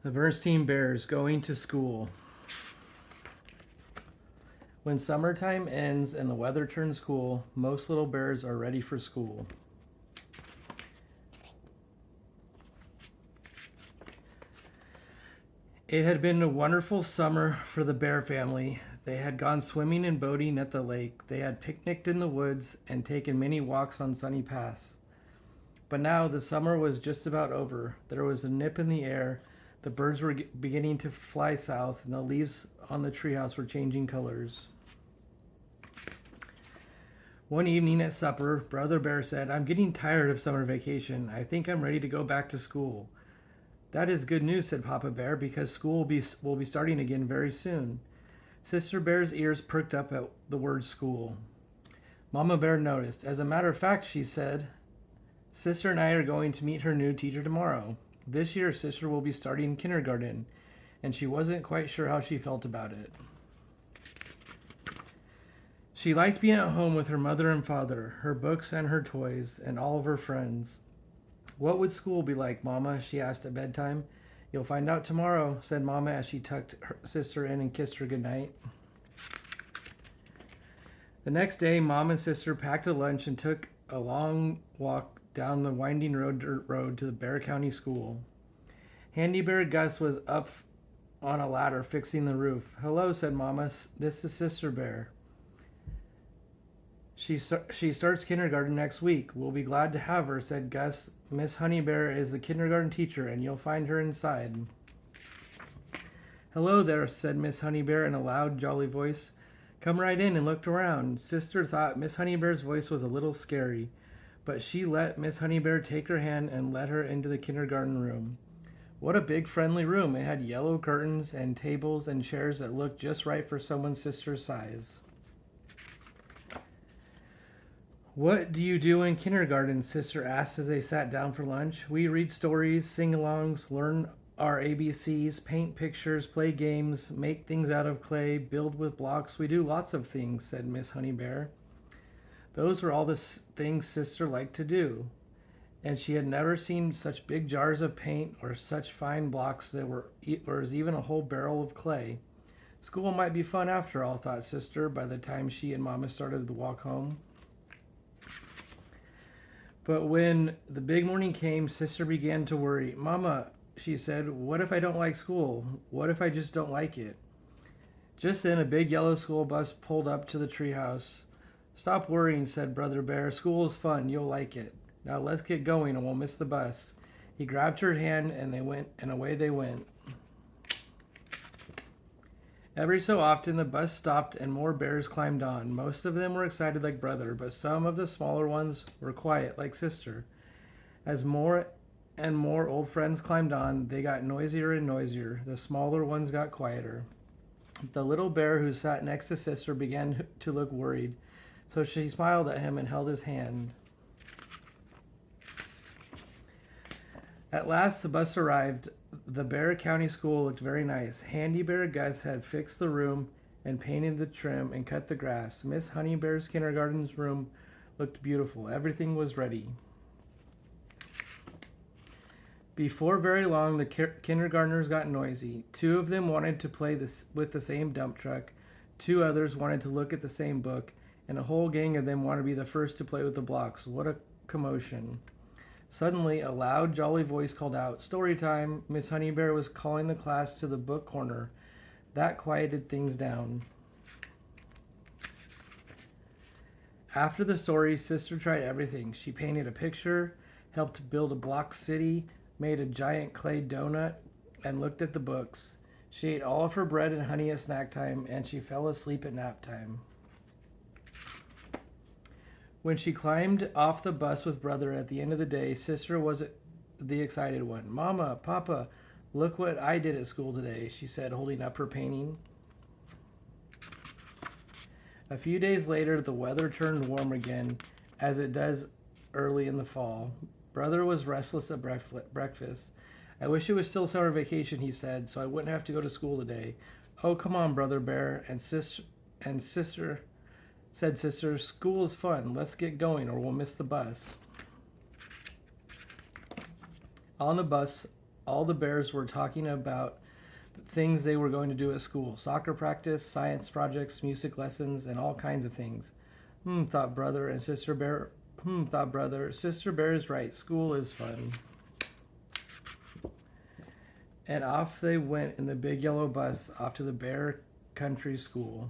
The Berenstain Bears going to school. When summertime ends and the weather turns cool, most little bears are ready for school. It had been a wonderful summer for the bear family. They had gone swimming and boating at the lake. They had picnicked in the woods and taken many walks on sunny paths. But now the summer was just about over. There was a nip in the air. The birds were beginning to fly south, and the leaves on the treehouse were changing colors. One evening at supper, Brother Bear said, "I'm getting tired of summer vacation. I think I'm ready to go back to school." "That is good news," said Papa Bear, "because school will be starting again very soon." Sister Bear's ears perked up at the word school. Mama Bear noticed. "As a matter of fact," she said, "Sister and I are going to meet her new teacher tomorrow. This year, Sister will be starting kindergarten," and she wasn't quite sure how she felt about it. She liked being at home with her mother and father, her books and her toys, and all of her friends. "What would school be like, Mama?" she asked at bedtime. "You'll find out tomorrow," said Mama as she tucked her sister in and kissed her goodnight. The next day, Mom and Sister packed a lunch and took a long walk down the winding dirt road to the Bear County School. Handy Bear Gus was up on a ladder fixing the roof. "Hello," said Mama. "This is Sister Bear. She starts kindergarten next week. We'll be glad to have her," said Gus. "Miss Honey Bear is the kindergarten teacher, and you'll find her inside." "Hello there," said Miss Honey Bear in a loud, jolly voice. "Come right in and look around." Sister thought Miss Honey Bear's voice was a little scary, but she let Miss Honey Bear take her hand and led her into the kindergarten room. What a big, friendly room. It had yellow curtains and tables and chairs that looked just right for someone's sister's size. "What do you do in kindergarten?" Sister asked as they sat down for lunch. "We read stories, sing alongs, learn our ABCs, paint pictures, play games, make things out of clay, build with blocks. We do lots of things," said Miss Honey Bear. Those were all the things Sister liked to do, and she had never seen such big jars of paint or such fine blocks that were even a whole barrel of clay. School might be fun after all, thought Sister by the time she and Mama started the walk home. But when the big morning came, Sister began to worry. "Mama," she said, "what if I don't like school? What if I just don't like it?" Just then, a big yellow school bus pulled up to the treehouse. "Stop worrying," said Brother Bear. "School is fun. You'll like it. Now let's get going or we'll miss the bus." He grabbed her hand and away they went. Every so often, the bus stopped and more bears climbed on. Most of them were excited like Brother, but some of the smaller ones were quiet like Sister. As more and more old friends climbed on, they got noisier and noisier. The smaller ones got quieter. The little bear who sat next to Sister began to look worried, so she smiled at him and held his hand. At last, the bus arrived. The Bear County School looked very nice. Handy Bear Gus had fixed the room and painted the trim and cut the grass. Miss Honey Bear's kindergarten's room looked beautiful. Everything was ready. Before very long, the kindergartners got noisy. Two of them wanted to play with the same dump truck. Two others wanted to look at the same book. And a whole gang of them wanted to be the first to play with the blocks. What a commotion. Suddenly, a loud, jolly voice called out, "Story time!" Miss Honey Bear was calling the class to the book corner. That quieted things down. After the story, Sister tried everything. She painted a picture, helped build a block city, made a giant clay donut, and looked at the books. She ate all of her bread and honey at snack time, and she fell asleep at nap time. When she climbed off the bus with Brother at the end of the day, Sister was the excited one. "Mama, Papa, look what I did at school today," she said, holding up her painting. A few days later, the weather turned warm again, as it does early in the fall. Brother was restless at breakfast. "I wish it was still summer vacation," he said, "so I wouldn't have to go to school today." "Oh, come on, Brother Bear," and Sister said, "School is fun. Let's get going or we'll miss the bus." On the bus, All the bears were talking about the things they were going to do at school: soccer practice, science projects, music lessons, and all kinds of things. Thought brother and sister bear. Thought brother. Sister bear is right. School is fun. And off they went in the big yellow bus off to the bear country school.